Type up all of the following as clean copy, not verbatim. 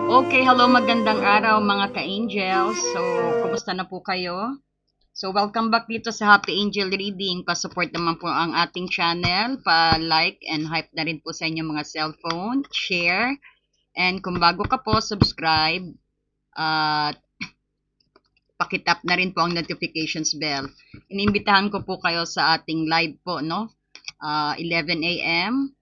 Okay, hello, magandang araw mga ka-angels. So, kumusta na po kayo? So, welcome back dito sa Happy Angel Reading. Pa-support naman po ang ating channel. Pa-like and hype na rin po sa inyong mga cellphone. Share. And kung bago ka po, subscribe. At pakitap na rin po ang notifications bell. Inimbitahan ko po kayo sa ating live po, no? 11 a.m.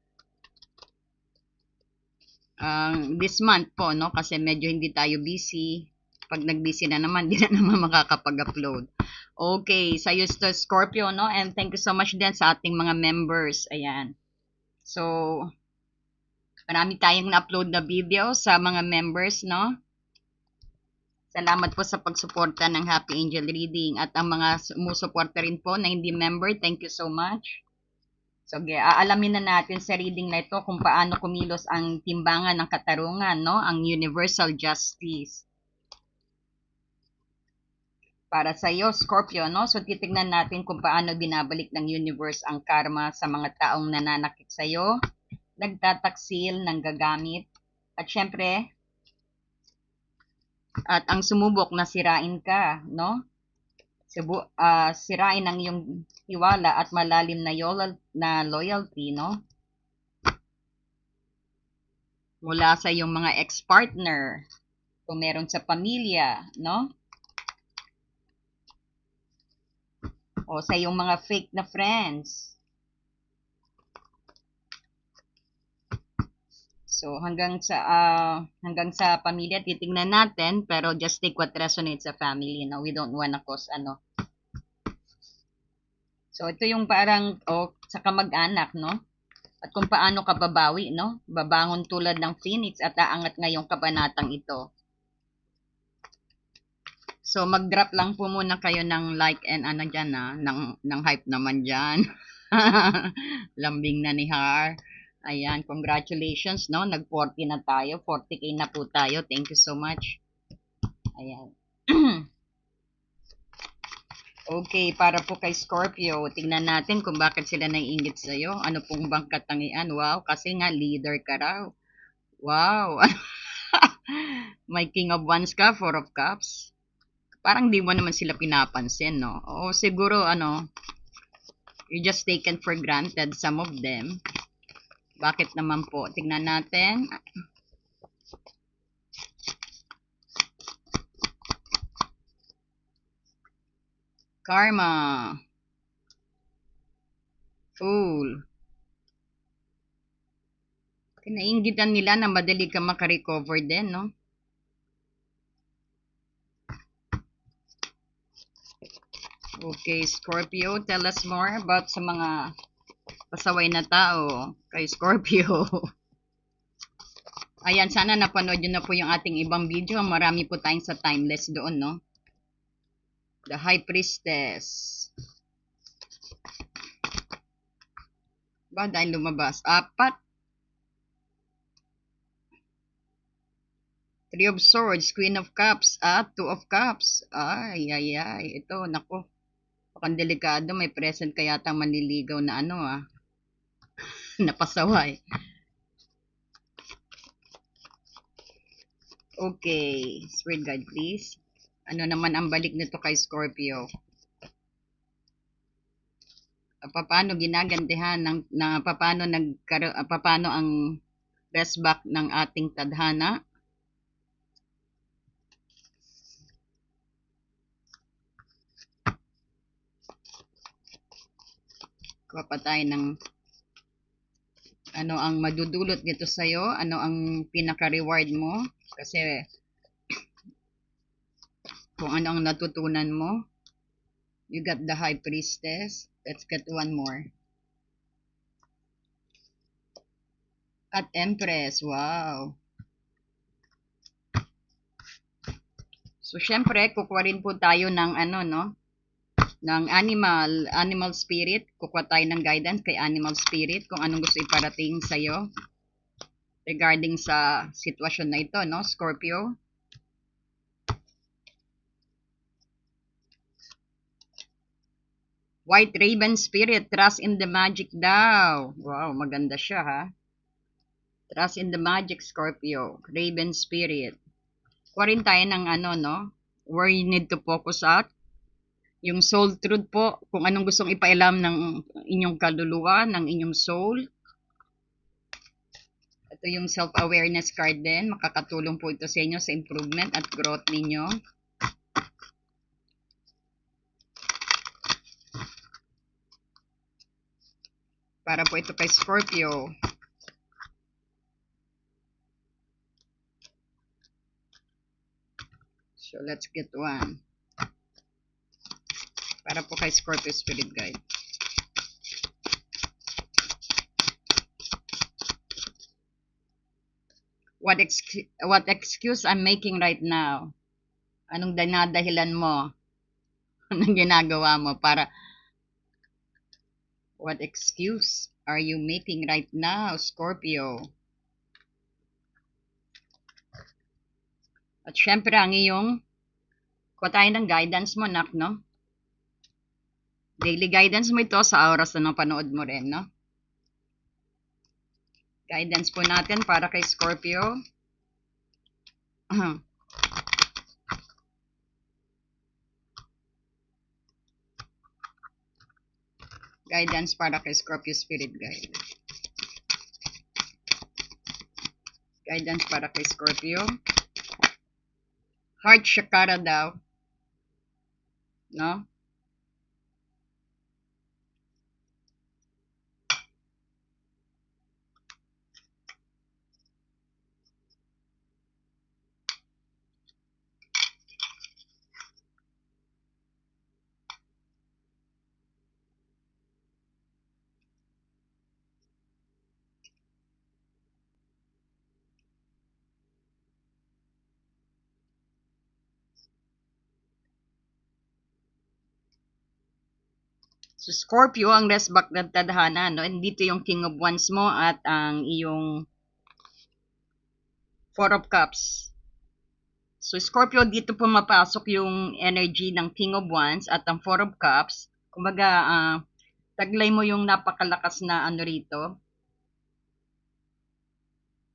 This month po, no? Kasi medyo hindi tayo busy. Pag nag-busy na naman, di na naman makakapag-upload. Okay, sa to Scorpio, no? And thank you so much din sa ating mga members. Ayan. So, marami tayong na-upload na video sa mga members, no? Salamat po sa pagsuporta ng Happy Angel Reading. At ang mga sumusuporta rin po na hindi member, thank you so much. So, aalamin na natin sa reading na ito kung paano kumilos ang timbangan ng katarungan, no? Ang universal justice. Para sa iyo, Scorpio, no? So, titignan natin kung paano binabalik ng universe ang karma sa mga taong nananakit sa iyo, nagtataksil, nanggagamit, at syempre, at ang sumubok na sirain ka, no? Sirain ang iyong tiwala at malalim na loyalty, no? Mula sa iyong mga ex-partner, kung meron sa pamilya, no? O sa iyong mga fake na friends. So hanggang sa pamilya titingnan natin, pero just take what resonates sa family, no? We don't wanna cause ano. So ito yung parang sa kamag-anak, no? At kung paano ka babawi, no? Babangon tulad ng phoenix at aangat ngayong kabanatang ito. So mag-drop lang po muna kayo ng like and ano diyan ng hype naman diyan. Lambing na ni Har. Ayan, congratulations, no? Nag-40 na tayo. 40K na po tayo. Thank you so much. Ayan. Okay, para po kay Scorpio, tingnan natin kung bakit sila naiingit sa'yo. Ano pong bang katangian? Wow, kasi nga leader ka raw. Wow. May King of Wands ka, Four of Cups. Parang di mo naman sila pinapansin, no? O siguro, you just taken for granted some of them. Bakit naman po? Tingnan natin. Karma. Fool. Kinainggitan nila na madali ka makarecover din, no? Okay, Scorpio, tell us more about sa mga pasaway na tao kay Scorpio. Ayan, sana napanood nyo na po yung ating ibang video. Marami po tayong sa timeless doon, no? The High Priestess. Ba, dahil lumabas. 4. Three of Swords, Queen of Cups, at Two of Cups. Ay. Ito, nako. Pakang delikado, may present kaya yata manliligaw na napasaway. Okay, spirit guide please. Ano naman ang balik nito kay Scorpio? Paano ginagantihan paano ang best back ng ating tadhana? Kuha pa tayo ng ano ang madudulot nito sa'yo, ano ang pinaka-reward mo, kasi kung ano ang natutunan mo. You got the High Priestess. Let's get one more. At Empress, wow. So, syempre, kukuha rin po tayo ng ng animal spirit. Kukuha tayo ng guidance kay animal spirit kung anong gusto iparating sa'yo regarding sa sitwasyon na ito, no, Scorpio? White Raven Spirit, trust in the magic daw. Wow, maganda siya, ha? Trust in the magic, Scorpio. Raven spirit. Kuha rin tayo ng ano, no? Where you need to focus at. Yung soul truth po, kung anong gustong ipailam ng inyong kaluluwa, ng inyong soul. Ito yung self-awareness card din. Makakatulong po ito sa inyo sa improvement at growth ninyo. Para po ito kay Scorpio. So, let's get one. Para po kay Scorpio Spirit Guide. What excuse I'm making right now? Anong dinadahilan mo? Anong ginagawa mo para... What excuse are you making right now, Scorpio? At syempre, ang iyong... Kuha tayo ng guidance mo, nak, no? Daily guidance mo ito sa oras na napanood mo rin, no? Guidance po natin para kay Scorpio. Guidance para kay Scorpio Spirit Guide. Guidance para kay Scorpio. Heart chakra daw. No? So, Scorpio, ang resback ng tadhana, no? And dito yung King of Wands mo at ang iyong Four of Cups. So, Scorpio, dito pumapasok yung energy ng King of Wands at ang Four of Cups. Kumbaga, taglay mo yung napakalakas na ano rito.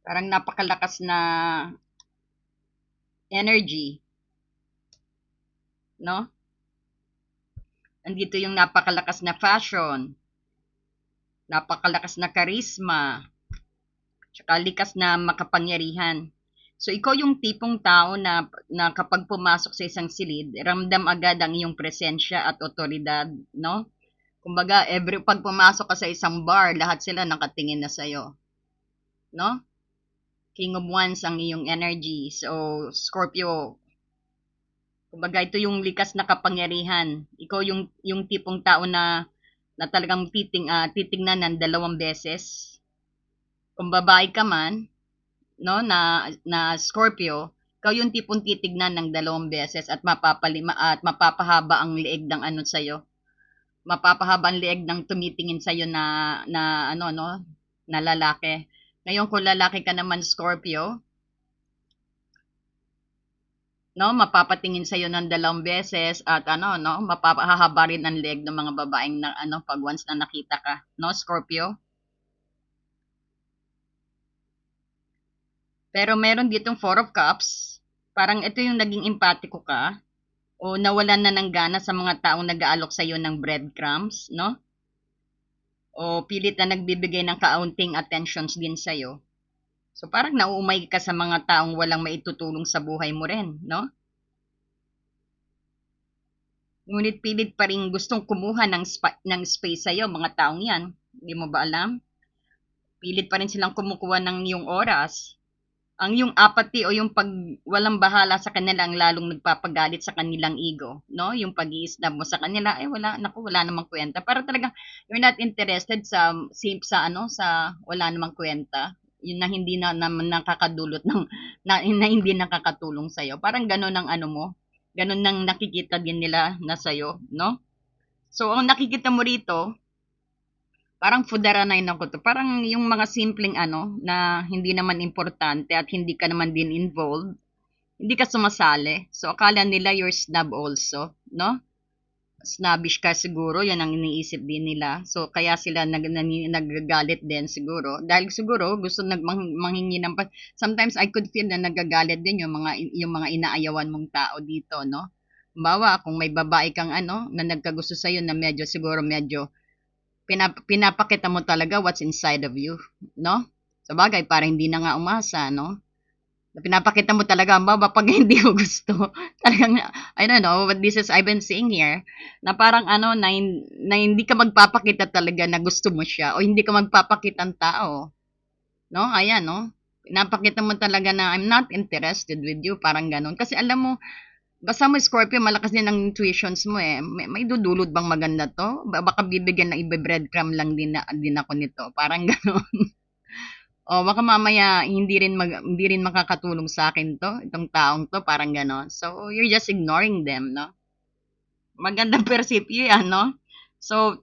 Parang napakalakas na energy. No? Andito yung napakalakas na fashion. Napakalakas na charisma. Tsaka likas na makapangyarihan. So, ikaw yung tipong tao na kapag pumasok sa isang silid, ramdam agad ang iyong presensya at otoridad, no? Kumbaga, pag pumasok ka sa isang bar, lahat sila nakatingin na sa'yo. No? King of Wands ang iyong energy. So, Scorpio, kumbaga, ito yung likas na kapangyarihan. Ikaw yung tipong tao na talagang titingnan ng 2 beses. Kung babae ka man, no, na Scorpio, ikaw yung tipong titignan ng 2 beses at mapapahaba ang leeg ng ano sa'yo. Mapapahaba ang leeg ng tumitingin sa'yo na ano, no, na lalaki. Ngayon, kung lalaki ka naman, Scorpio, no, mapapatingin sa'yo ng 2 beses at ano, no, mapapahaba rin ang leeg ng mga babaeng na ano, pag once na nakita ka, no, Scorpio. Pero meron ditong Four of Cups. Parang ito yung naging empatiko ka o nawalan na ng gana sa mga taong nag-aalok sa iyo ng breadcrumbs, no? O pilit na nagbibigay ng kaunting attentions din sa iyo. So parang nauumay ka sa mga taong walang maitutulong sa buhay mo rin, no? Ngunit pilit pa rin gustong kumuha ng space sa iyo, mga taong yan. Hindi mo ba alam? Pilit pa rin silang kumukuha ng iyong oras. Ang yung apathy o yung pag walang bahala sa kanila ang lalong nagpapagalit sa kanilang ego, no? Yung pag-i-snub mo sa kanila, wala namang kwenta. Para talagang you're not interested sa wala namang kwenta. Yun na hindi na naman nakakadulot ng na hindi nakakatulong sa iyo. Parang gano'n ang ano mo. Gano'n nang nakikita din nila na sa iyo, no? So ang nakikita mo rito, parang fudaranay na ko to. Parang yung mga simpleng ano na hindi naman importante at hindi ka naman din involved, hindi ka sumasali. So akala nila you're snob also, no? snobbish ka siguro, yan ang iniisip din nila. So, kaya sila nagagalit din siguro. Dahil siguro, gusto manghingi ng sometimes I could feel na nagagalit din yung mga inaayawan mong tao dito, no? Bawa, kung may babae kang na nagkagusto sa'yo na siguro medyo, pinapakita mo talaga what's inside of you, no? Sa bagay, parang hindi na nga umasa, no? Pinapakita mo talaga, pag hindi mo gusto. Talagang, I don't know, what this is I've been seeing here, na parang na hindi ka magpapakita talaga na gusto mo siya, o hindi ka magpapakita ng tao. No? Ayan, no? Pinapakita mo talaga na I'm not interested with you, parang ganun. Kasi alam mo, basta mo Scorpio, malakas din ang intuitions mo eh. May dudulot bang maganda to? Baka bibigyan ng iba breadcrumb lang din ako nito. Parang ganun. O baka mamaya hindi rin makakatulong sa akin itong taong to, parang ganon. So you're just ignoring them, no? Magandang persepyo yan, no? So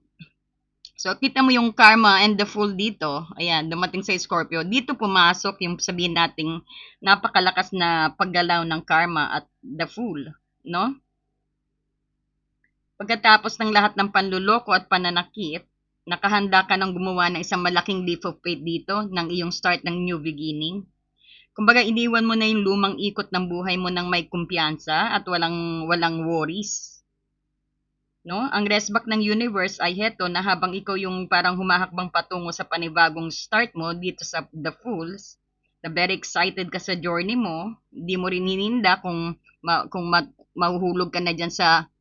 kita mo yung karma and the fool dito. Ayan, dumating sa Scorpio. Dito pumasok yung sabihin nating napakalakas na paggalaw ng karma at the fool, no? Pagkatapos ng lahat ng panluloko at pananakit, nakahanda ka ng gumawa ng isang malaking leap of faith dito ng iyong start ng new beginning. Kumbaga, iniwan mo na yung lumang ikot ng buhay mo ng may kumpiyansa at walang worries. No? Ang resback ng universe ay heto na habang ikaw yung parang humahakbang patungo sa panibagong start mo dito sa The Fools, na very excited ka sa journey mo, hindi mo rin hininda kung mahuhulog ka na dyan sa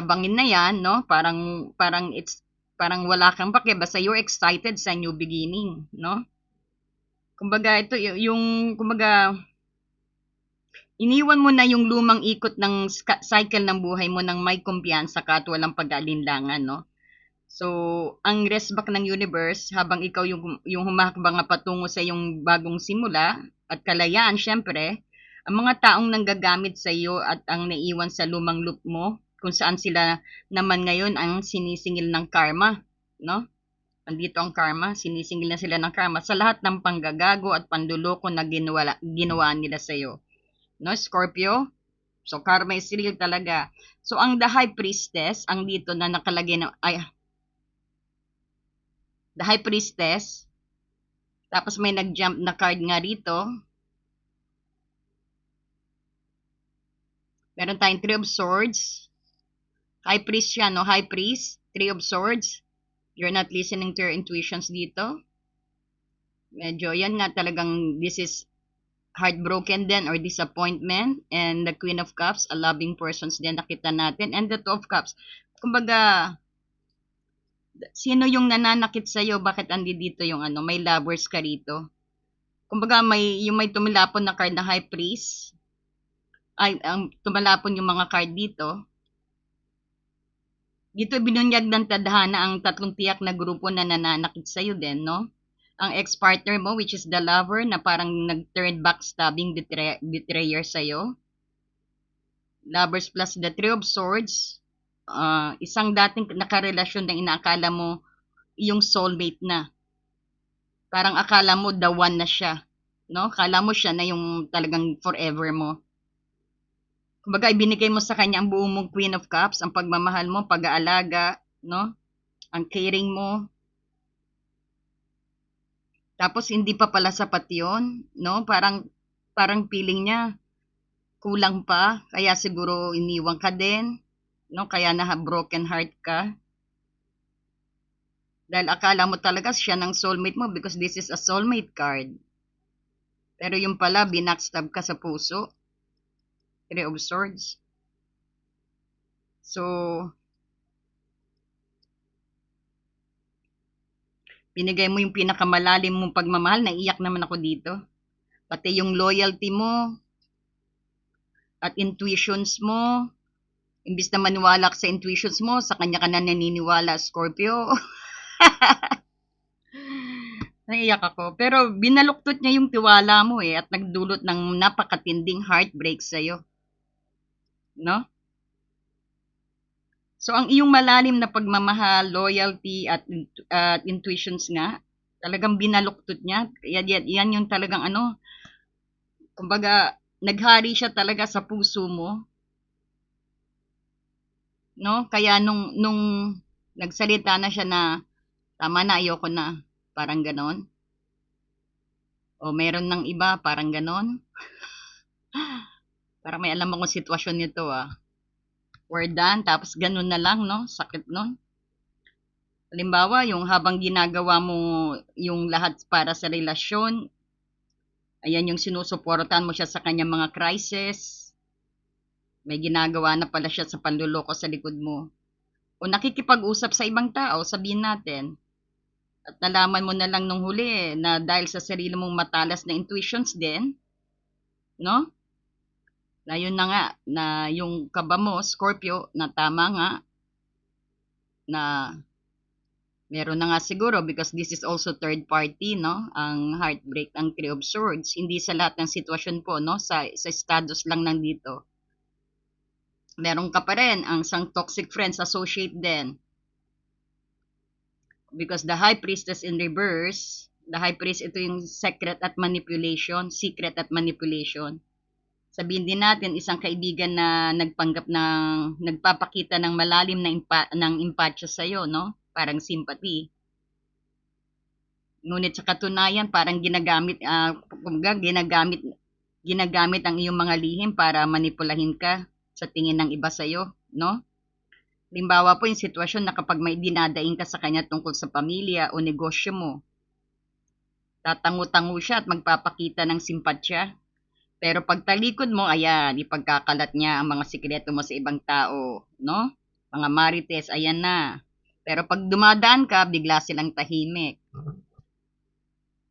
bangin na yan, no? Parang wala kang pake, basta you're excited sa new beginning, no? Kumbaga, ito, kumbaga, iniwan mo na yung lumang ikot ng cycle ng buhay mo nang may kumpiyansa ka at walang pag-aalinlangan, no? So, ang resback ng universe, habang ikaw yung humakbang patungo sa yung bagong simula at kalayaan, syempre, ang mga taong nanggagamit sa iyo at ang naiwan sa lumang loop mo, kung saan sila naman ngayon ang sinisingil ng karma, no? Andito ang karma, sinisingil na sila ng karma sa lahat ng panggagago at panluloko na ginawa nila sa iyo. No, Scorpio? So, karma is real talaga. So, ang the high priestess, ang dito na nakalagay na, the high priestess, tapos may nag-jump na card nga rito. Meron tayong Three of Swords. High priest siya, no? High priest, Three of Swords. You're not listening to your intuitions dito. Medyo, yan nga talagang, this is heartbroken din or disappointment. And the Queen of Cups, a loving persons din nakita natin. And the Two of Cups. Kumbaga, sino yung nananakit sa'yo? Bakit andi dito yung may lovers ka rito? Kumbaga, may tumilapon na card na High Priest. Tumalapon yung mga card dito. Dito binunyag ng tadhana ang tatlong tiyak na grupo na nananakit sa'yo din, no? Ang ex-partner mo, which is the lover, na parang nag-turn backstabbing betrayer sa'yo. Lovers plus the Three of Swords. Isang dating nakarelasyon na inaakala mo yung soulmate na. Parang akala mo the one na siya, no? Akala mo siya na yung talagang forever mo. Kumbaga, ibinigay mo sa kanya ang buong mong Queen of Cups, ang pagmamahal mo, pag-aalaga, no? Ang caring mo. Tapos, hindi pa pala sapat yun, no? Parang feeling niya, kulang pa, kaya siguro iniwan ka din, no? Kaya broken heart ka. Dahil akala mo talaga siya ng soulmate mo because this is a soulmate card. Pero yung pala, binackstab ka sa puso. Three of Swords. So, binigay mo yung pinakamalalim mong pagmamahal, naiyak naman ako dito. Pati yung loyalty mo at intuitions mo, imbis na maniwala ka sa intuitions mo, sa kanya ka na naniniwala, Scorpio. Naiyak ako. Pero binaluktot niya yung tiwala mo at nagdulot ng napakatinding heartbreak sa'yo. No? So, ang iyong malalim na pagmamahal, loyalty, at intuitions nga, talagang binaluktot niya. Yan yung talagang kumbaga, naghari siya talaga sa puso mo. no? Kaya nung nagsalita na siya na tama na, ayoko na, parang ganon. O meron ng iba, parang ganon. Para may alam akong sitwasyon nito ah. We're done, tapos ganun na lang, no? Sakit nun. Halimbawa, yung habang ginagawa mo yung lahat para sa relasyon, ayan yung sinusuportahan mo siya sa kanyang mga crisis, may ginagawa na pala siya sa panluloko sa likod mo. O nakikipag-usap sa ibang tao, sabihin natin. At nalaman mo na lang nung huli na dahil sa sarili mong matalas na intuitions din, no? Na yun na nga, na yung kaba mo, Scorpio, na tama nga, na meron na nga siguro because this is also third party, no? Ang heartbreak, ang Three of Swords. Hindi sa lahat ng sitwasyon po, no? Sa status lang nandito. Meron ka pa rin ang isang toxic friends associate din. Because the High Priestess in reverse, the High Priest, ito yung secret at manipulation. Sabihin din natin, isang kaibigan na nagpapakita ng malalim na empathy sa'yo, no? Parang sympathy. Ngunit sa katunayan, parang ginagamit ang iyong mga lihim para manipulahin ka sa tingin ng iba sa'yo, no? Halimbawa po yung sitwasyon na kapag may dinadaing ka sa kanya tungkol sa pamilya o negosyo mo, tatango-tango siya at magpapakita ng simpatsya. Pero pag talikod mo, ayan, ipagkakalat niya ang mga sikreto mo sa ibang tao, no? Mga marites, ayan na. Pero pag dumadaan ka, bigla silang tahimik.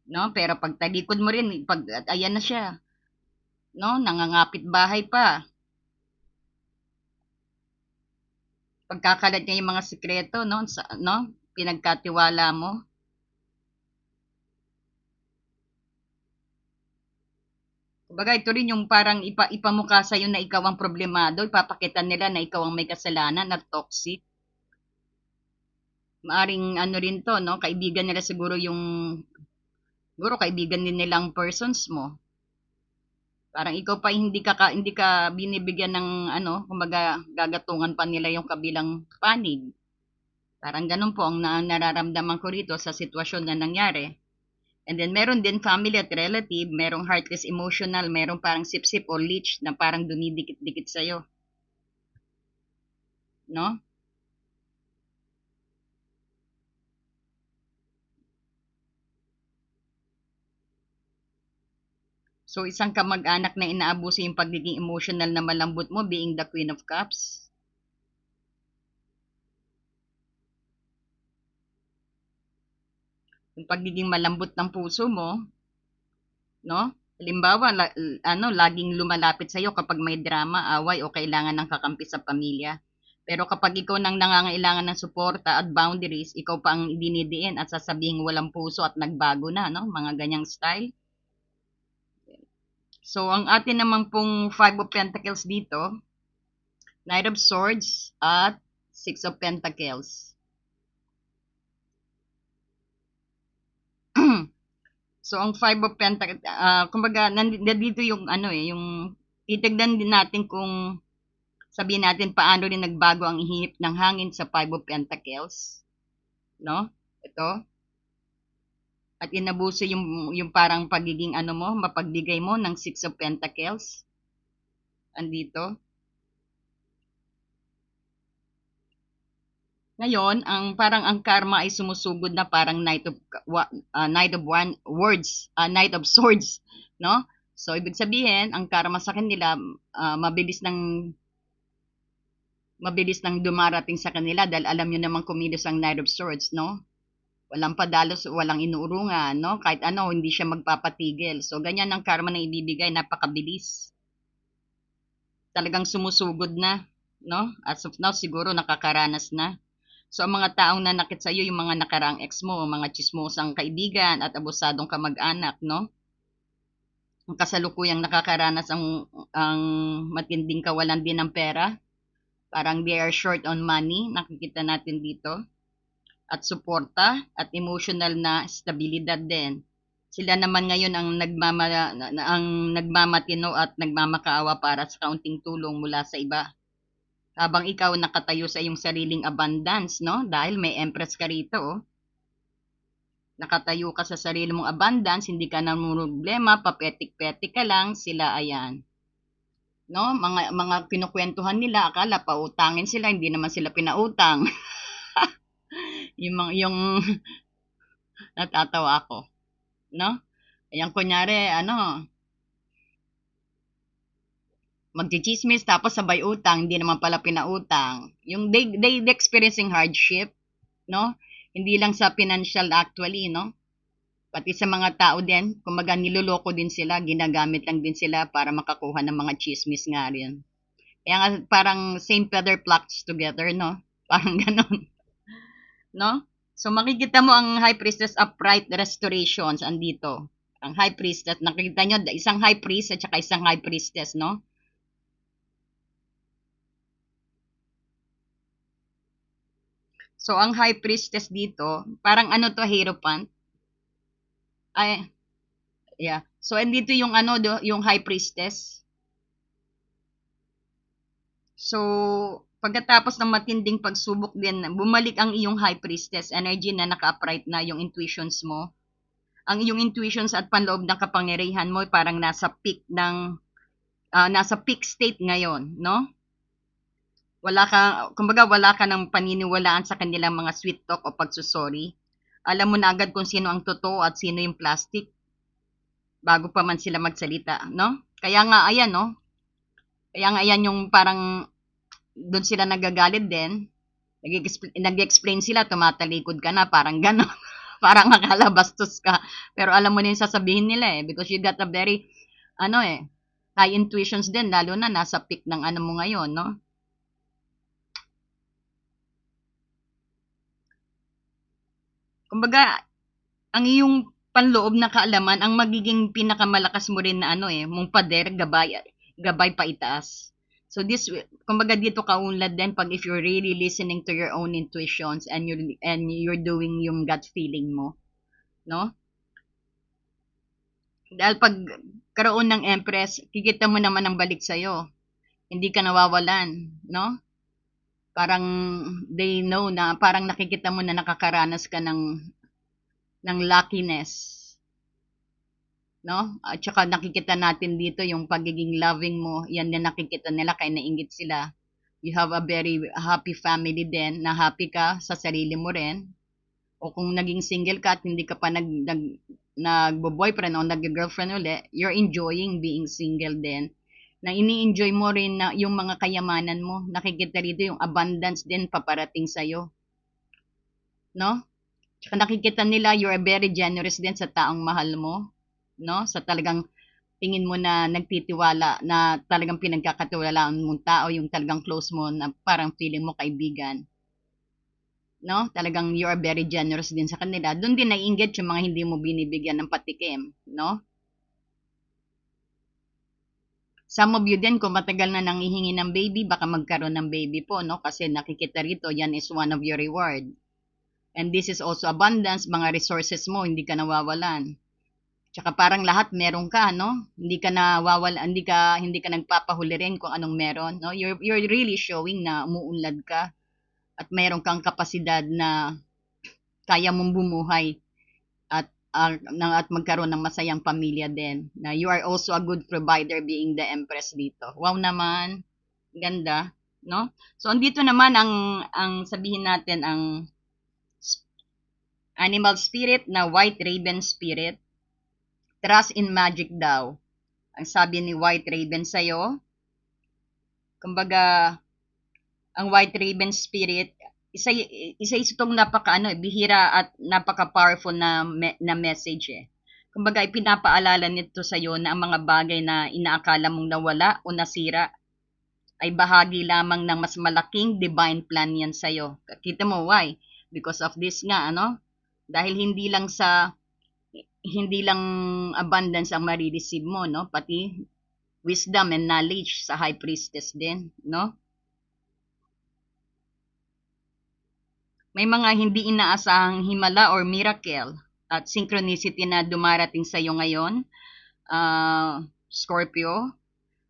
No? Pero pag talikod mo rin, ayan na siya. No? Nangangapit bahay pa. Pagkakalat niya yung mga sikreto, no? Pinagkatiwala mo. Kumbaga, ito rin yung parang ipamukha sa'yo na ikaw ang problemado, ipapakita nila na ikaw ang may kasalanan na toxic. Maaring ano rin to, no? Kaibigan nila siguro kaibigan din nilang persons mo. Parang ikaw pa hindi ka binibigyan ng kumbaga gagatungan pa nila yung kabilang panig. Parang ganun po ang nararamdaman ko rito sa sitwasyon na nangyari. And then meron din family at relative, merong heartless emotional, merong parang sip-sip o leech na parang dumidikit-dikit sa'yo. No? So isang kamag-anak na inaabuso yung pagiging emotional na malambot mo being the Queen of Cups. Yung pagiging malambot ng puso mo, no? Halimbawa, laging lumalapit sa iyo kapag may drama, away o kailangan ng kakampi sa pamilya. Pero kapag ikaw nang nangangailangan ng suporta at boundaries, ikaw pa ang dinidiin at sasabihing walang puso at nagbago na, no? Mga ganyang style. So, ang atin naman pong Five of Pentacles dito, Knight of Swords at Six of Pentacles. So, ang Five of Pentacles, kumbaga, nandito yung yung titignan din natin kung sabihin natin paano rin nagbago ang ihip ng hangin sa Five of Pentacles. No? Ito. At inabuso yung parang pagiging mo, mapagbigay mo ng Six of Pentacles. Andito. Ngayon, parang ang karma ay sumusugod na parang Knight of Swords, no? So ibig sabihin, ang karma sa kanila mabilis nang dumarating sa kanila dahil alam niyo naman kumilos ang Knight of Swords, no? Walang padalos, walang inuurungan, no? Kahit hindi siya magpapatigil. So ganyan ang karma na ibibigay, napakabilis. Talagang sumusugod na, no? As of now, siguro nakakaranas na. So, ang mga taong nanakit sa iyo, yung mga nakaraang ex mo, mga chismosang kaibigan at abusadong kamag-anak, no? Ang kasalukuyang nakakaranas ang matinding kawalan din ng pera. Parang they are short on money, nakikita natin dito. At suporta at emotional na stabilidad din. Sila naman ngayon ang nagmamatino at nagmamakaawa para sa kaunting tulong mula sa iba. Habang ikaw nakatayo sa iyong sariling abundance, no? Dahil may Empress ka rito, oh. Nakatayo ka sa sarili mong abundance, hindi ka na problema, papetik-petik ka lang, sila ayan. No? Mga kinukwentuhan nila, akala pautangin sila, hindi naman sila pinautang. yung natatawa ako, no? Ayan, kunyari, magchichismis tapos sabay utang, hindi naman pala pinautang. Yung they experiencing hardship, no? Hindi lang sa financial actually, no? Pati sa mga tao din, kumbaga niloloko din sila, ginagamit lang din sila para makakuha ng mga chismis nga rin. Kaya nga parang same feather flocks together, no? Parang ganon, no? So makikita mo ang High Priestess upright restorations andito. Ang High Priestess, nakikita nyo, isang High Priest at saka isang High Priestess, no? So, ang High Priestess dito, parang ano to, Hierophant? Ay, yeah. So, andito yung yung High Priestess. So, pagkatapos ng matinding pagsubok din, bumalik ang iyong High Priestess energy na naka-upright na yung intuitions mo. Ang iyong intuitions at panloob ng kapangyarihan mo parang nasa peak state ngayon, no? Kumbaga wala ka ng paniniwalaan sa kanilang mga sweet talk o pagsusori. Alam mo na agad kung sino ang totoo at sino yung plastic bago pa man sila magsalita, no? Kaya nga ayan, no? Kaya nga ayan yung parang doon sila nagagalit din. Nag-explain sila, tumatalikod ka na, parang gano'n. Parang akala bastos ka. Pero alam mo na yung sasabihin nila because you got a very, high intuitions din, lalo na nasa peak ng mo ngayon, no? Kumbaga, ang iyong panloob na kaalaman ang magiging pinakamalakas mo rin na mong pader, gabay pa itaas. So kumbaga dito kaunlad din pag if you're really listening to your own intuitions and you're doing yung gut feeling mo, no? Dahil pag karoon ng Empress, kikita mo naman ang balik sa'yo. Hindi ka nawawalan, no? Parang they know na parang nakikita mo na nakakaranas ka ng luckiness, no? At saka nakikita natin dito yung pagiging loving mo, yan din nakikita nila kaya nainggit sila. You have a very happy family din, na happy ka sa sarili mo rin. O kung naging single ka at hindi ka pa nagbo-boyfriend o nag-girlfriend uli, you're enjoying being single din. Na ini-enjoy mo rin na yung mga kayamanan mo. Nakikita rito yung abundance din paparating sa'yo. No? Tsaka nakikita nila you're very generous din sa taong mahal mo. No? Sa talagang tingin mo na nagtitiwala, na talagang pinagkakatiwalaan mong tao, yung talagang close mo, na parang feeling mo kaibigan. No? Talagang you are very generous din sa kanila. Doon din naiinggit yung mga hindi mo binibigyan ng patikim. No? Some of you din, kung matagal na nangihingi ng baby, baka magkaroon ng baby po, no? Kasi nakikita rito, yan is one of your reward. And this is also abundance, mga resources mo, hindi ka nawawalan. Tsaka parang lahat meron ka, no? Hindi ka nawawalan, hindi ka nagpapahuli rin kung anong meron, no? You're really showing na umuunlad ka at meron kang kapasidad na kaya mong bumuhay at magkaroon ng masayang pamilya din. Na you are also a good provider being the Empress dito. Wow naman. Ganda, no? So andito naman ang sabihin natin ang animal spirit na White Raven spirit. Trust in magic daw. Ang sabi ni White Raven sa'yo, kumbaga, ang White Raven spirit, isa itong bihira at napaka-powerful na message eh. Kumbaga, ipinapaalala nito sa iyo na ang mga bagay na inaakala mong nawala o nasira ay bahagi lamang ng mas malaking divine plan yan sa iyo. Kita mo why? Because of this nga, dahil hindi lang abundance ang marireceive mo, no? Pati wisdom and knowledge sa High Priestess din, no? May mga hindi inaasahang himala or miracle at synchronicity na dumarating sa iyo ngayon, Scorpio.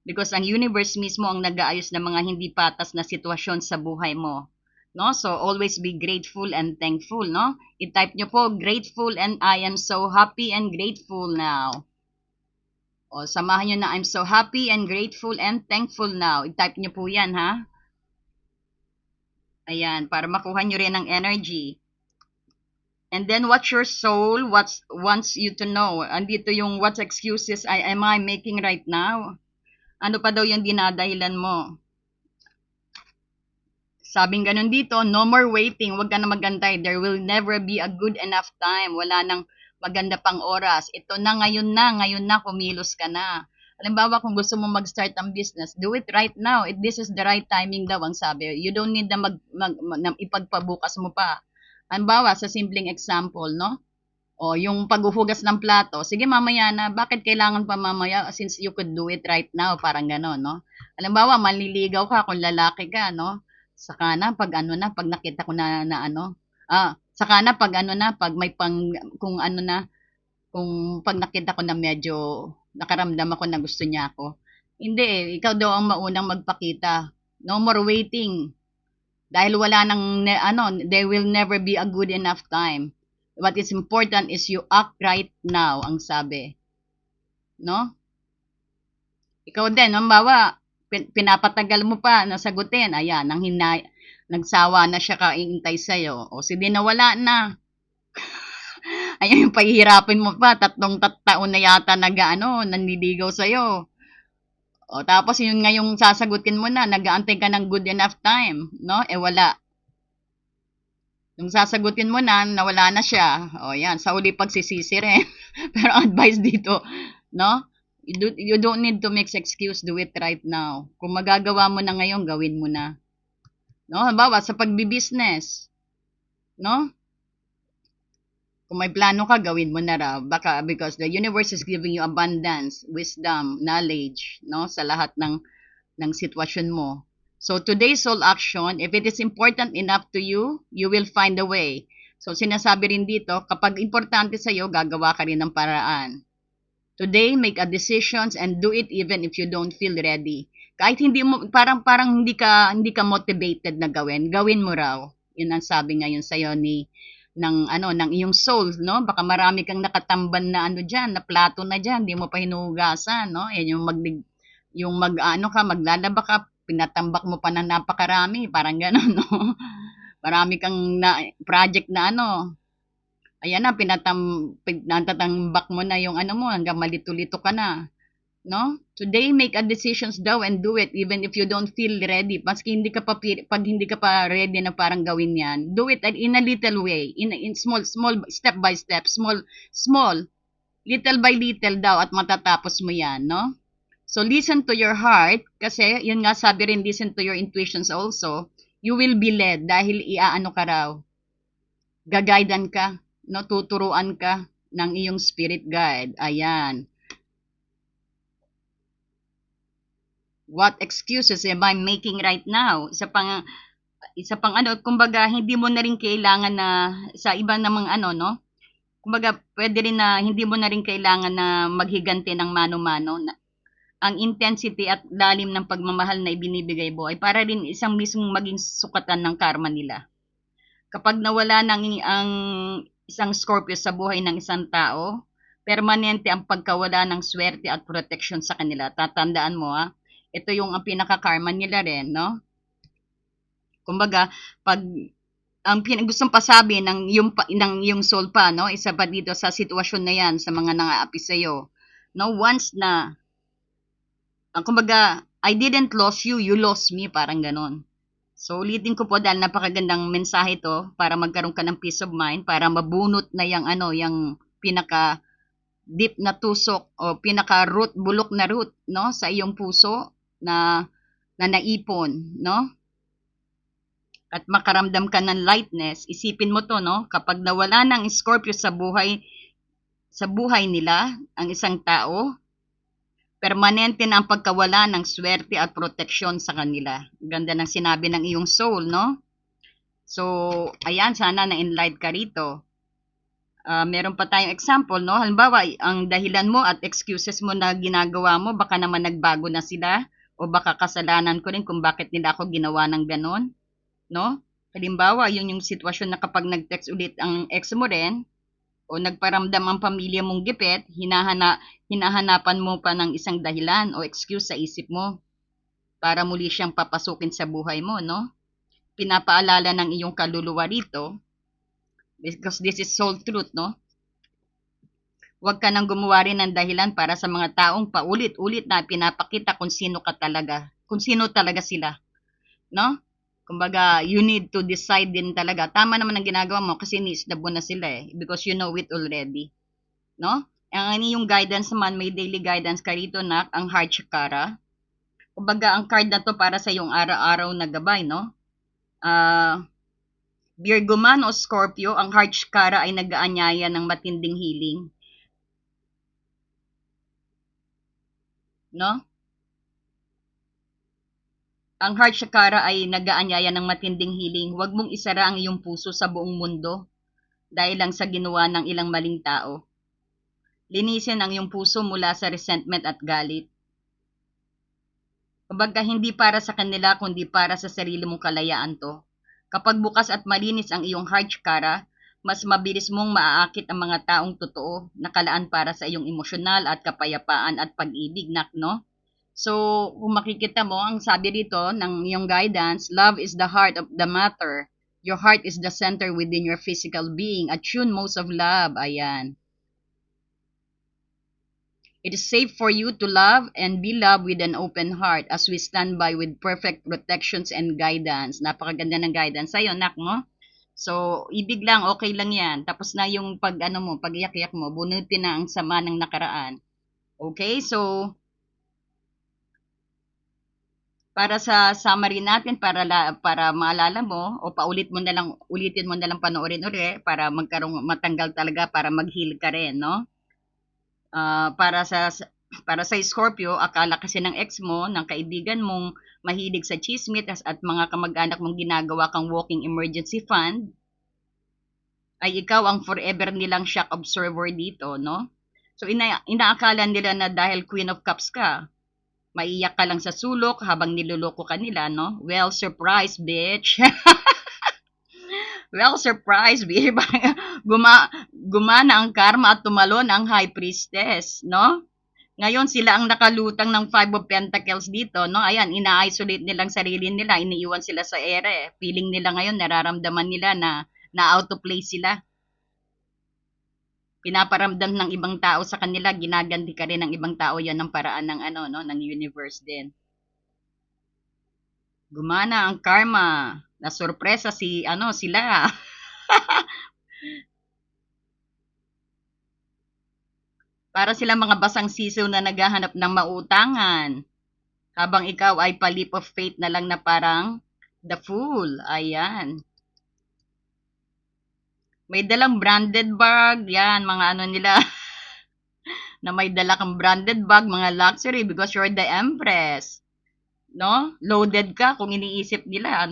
Because ang universe mismo ang nag-aayos ng mga hindi patas na sitwasyon sa buhay mo. No? So, always be grateful and thankful, no? I-type nyo po, grateful and I am so happy and grateful now. O, samahan nyo na, I'm so happy and grateful and thankful now. I-type nyo po yan, ha? Ayan, para makuha nyo rin ang energy. And then what your soul wants you to know. Andito yung what excuses am I making right now? Ano pa daw yung dinadahilan mo? Sabing ganun dito, no more waiting. Huwag ka na magantay. There will never be a good enough time. Wala nang maganda pang oras. Ito na, ngayon na, kumilos ka na. Halimbawa, kung gusto mo mag-start ang business, do it right now. This is the right timing daw ang sabi. You don't need na na ipagpabukas mo pa. Halimbawa, sa simpleng example, no? O, yung paghuhugas ng plato, sige mamaya na, bakit kailangan pa mamaya since you could do it right now, parang gano'n, no? Halimbawa, manliligaw ka kung lalaki ka, no? Saka na, pag nakita ko na saka na, pag may kung pag nakita ko na medyo nakaramdam ako na gusto niya ako. Hindi ikaw daw ang maunang magpakita. No more waiting. Dahil wala nang there will never be a good enough time. What is important is you act right now, ang sabi. No? Ikaw din, halimbawa, pinapatagal mo pa na sagutin. Ayan, nagsawa na siya kaintay sa'yo. O sige, nawala na. Ayan, yung pahihirapin mo pa. 3 taon na yata nanliligaw sa'yo. O, tapos yun nga yung sasagutin mo na, nag-aantay ka ng good enough time, no? Wala. Yung sasagutin mo na, nawala na siya. O, yan, sa uli pagsisisi rin. Pero advice dito, no? You don't need to make excuse, do it right now. Kung magagawa mo na ngayon, gawin mo na. No? Halimbawa, sa pagbi-business, no? Kung may plano ka, gawin mo na raw. Baka because the universe is giving you abundance, wisdom, knowledge, no? Sa lahat ng sitwasyon mo. So today's soul action, if it is important enough to you, you will find a way. So sinasabi rin dito, kapag importante sa iyo, gagawa ka rin ng paraan. Today, make a decisions and do it even if you don't feel ready. Kahit hindi mo parang hindi ka motivated na gawin mo raw. Yun ang sabi ngayon sa iyo ng iyong soul, no? Baka marami kang nakatamban na diyan, na plato na diyan, hindi mo pa hinuhugasan, no? Yan yung maglalaba ka, pinatambak mo pa ng napakarami, parang gano'n, no? Marami kang project na ayan na, pinatatambak mo na yung mo, hanggang malito-lito ka na. No? Today, make a decisions daw and do it even if you don't feel ready. Maski pag hindi ka pa ready na parang gawin yan, do it in a little way, in small, step by step, small, little by little daw at matatapos mo yan, no? So, listen to your heart, kasi yun nga sabi rin, listen to your intuitions also. You will be led dahil ka raw. Gagaidan ka, no? Tuturuan ka ng iyong spirit guide. Ayan. What excuses am I making right now? Isa pang kumbaga hindi mo na rin kailangan na sa iba namang no? Kumbaga pwede rin na hindi mo na rin kailangan na maghiganti ng mano-mano. Ang intensity at lalim ng pagmamahal na ibinibigay mo ay para rin isang mismong maging sukatan ng karma nila. Kapag nawala ang isang Scorpio sa buhay ng isang tao, permanente ang pagkawala ng swerte at protection sa kanila. Tatandaan mo ito yung ang pinaka-karma nila rin, no? Kumbaga, pag ang gustong pasabi ng yung soul pa, no? Isa pa dito sa sitwasyon na yan sa mga nangaapi sa iyo. No, once na kumbaga, I didn't lose you, you lost me, parang ganon. So, ulitin ko po dahil napakagandang mensahe to para magkaroon ka ng peace of mind, para mabunot na yung pinaka deep na tusok o pinaka root, bulok na root, no, sa iyong puso na naipon, no? At makaramdam ka ng lightness. Isipin mo to, no? Kapag nawala ng Scorpio sa buhay nila ang isang tao, permanente na ang pagkawala ng swerte at proteksyon sa kanila. Ganda ng sinabi ng iyong soul, no? So, ayan, sana na-enlight ka rito. Meron pa tayong example, no? Halimbawa, ang dahilan mo at excuses mo na ginagawa mo, baka naman nagbago na sila o baka kasalanan ko rin kung bakit nila ako ginawa ng ganon, no? Halimbawa, yun yung sitwasyon na kapag nag-text ulit ang ex mo rin o nagparamdam ang pamilya mong gipit, hinahanapan mo pa ng isang dahilan o excuse sa isip mo para muli siyang papasukin sa buhay mo, no? Pinapaalala ng iyong kaluluwa rito, because this is soul truth, no? Huwag ka nang gumawa rin ng dahilan para sa mga taong paulit-ulit na pinapakita kung sino ka talaga, kung sino talaga sila, no? Kumbaga, you need to decide din talaga. Tama naman ang ginagawa mo kasi ni-snub mo na sila eh, because you know it already, no? Ang yung guidance naman, may daily guidance ka rito na ang heart chakra. Kumbaga, ang card na to para sa yung araw-araw na gabay, no? Virgo man o Scorpio, ang heart chakra ay nag-aanyaya ng matinding healing. No? Ang heart chakra ay nag-aanyaya ng matinding healing. Huwag mong isara ang iyong puso sa buong mundo dahil lang sa ginawa ng ilang maling tao. Linisin ang iyong puso mula sa resentment at galit. Kumbaga, hindi para sa kanila kundi para sa sarili mong kalayaan to. Kapag bukas at malinis ang iyong heart chakra, mas mabilis mong maaakit ang mga taong totoo na kalaan para sa iyong emosyonal at kapayapaan at pag-ibig, no? So, kung makikita mo, ang sabi dito ng iyong guidance, love is the heart of the matter. Your heart is the center within your physical being. Attune most of love. Ayan. It is safe for you to love and be loved with an open heart as we stand by with perfect protections and guidance. Napakaganda ng guidance sa'yo, nak, mo. So, ibig lang, okay lang yan. Tapos na yung pag-iyak-iyak mo, bunutin na ang sama ng nakaraan. Okay, so, para sa summary natin, para maalala mo o ulitin mo na lang panoorin uli para matanggal talaga, para mag-heal ka rin, no? Para sa Scorpio, akala kasi ng ex mo, ng kaibigan mong mahilig sa chismis at mga kamag-anak mong ginagawa kang walking emergency fund, ay ikaw ang forever nilang shock observer dito, no? So, inaakala nila na dahil Queen of Cups ka, maiyak ka lang sa sulok habang niloloko ka nila, no? Well, surprise, bitch. Well, surprise, bitch. Gumana ang karma at tumalon ang High Priestess, no? Ngayon, sila ang nakalutang ng Five of Pentacles dito, no? Ayan, ina-isolate nilang sarili nila, iniiwan sila sa ere. Feeling nila ngayon, nararamdaman nila na out of place sila. Pinaparamdam ng ibang tao sa kanila, ginaganti ka rin ng ibang tao yan ng paraan ng ng universe din. Gumana ang karma. Na sorpresa sila. Para sila mga basang sisiw na naghahanap ng mautangan. Habang ikaw ay palip of faith na lang na parang the fool. Ayan. May dalang branded bag. Yan, mga nila. Na may dala kang branded bag, mga luxury because you're the empress. No? Loaded ka kung iniisip nila,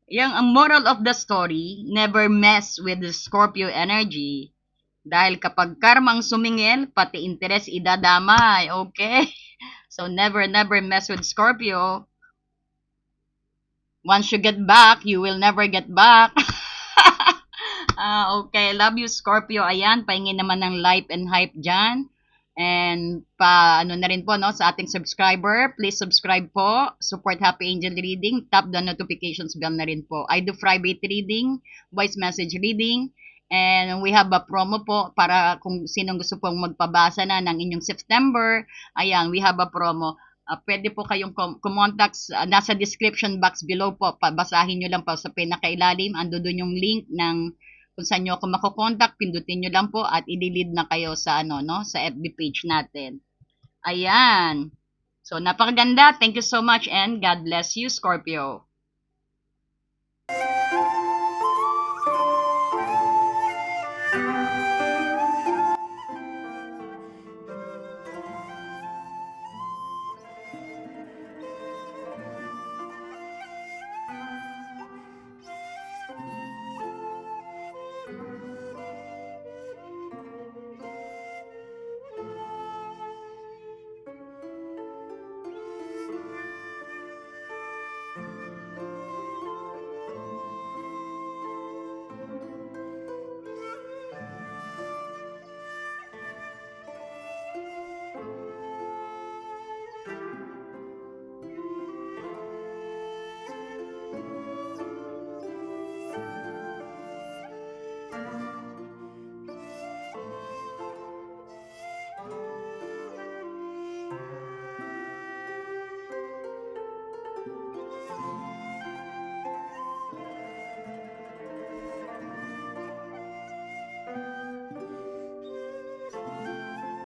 ang moral of the story, never mess with the Scorpio energy. Dahil kapag karmang sumingil, pati interes idadamay. Okay? So, never mess with Scorpio. Once you get back, you will never get back. Okay, love you Scorpio. Ayan, pahingin naman ng like and hype dyan. And na rin po sa ating subscriber, please subscribe po, support Happy Angel Reading, tap the notifications bell na rin po. I do private reading, voice message reading, and we have a promo po para kung sinong gusto pong magpabasa na ng inyong September. Ayan, we have a promo. Pwede po kayong kumontak, nasa description box below po, basahin nyo lang po sa pinakailalim, ando doon yung link ng kung saan nyo ako makokontak, pindutin nyo lang po at i-lead na kayo sa sa FB page natin. Ayan. So, napakaganda. Thank you so much and God bless you, Scorpio.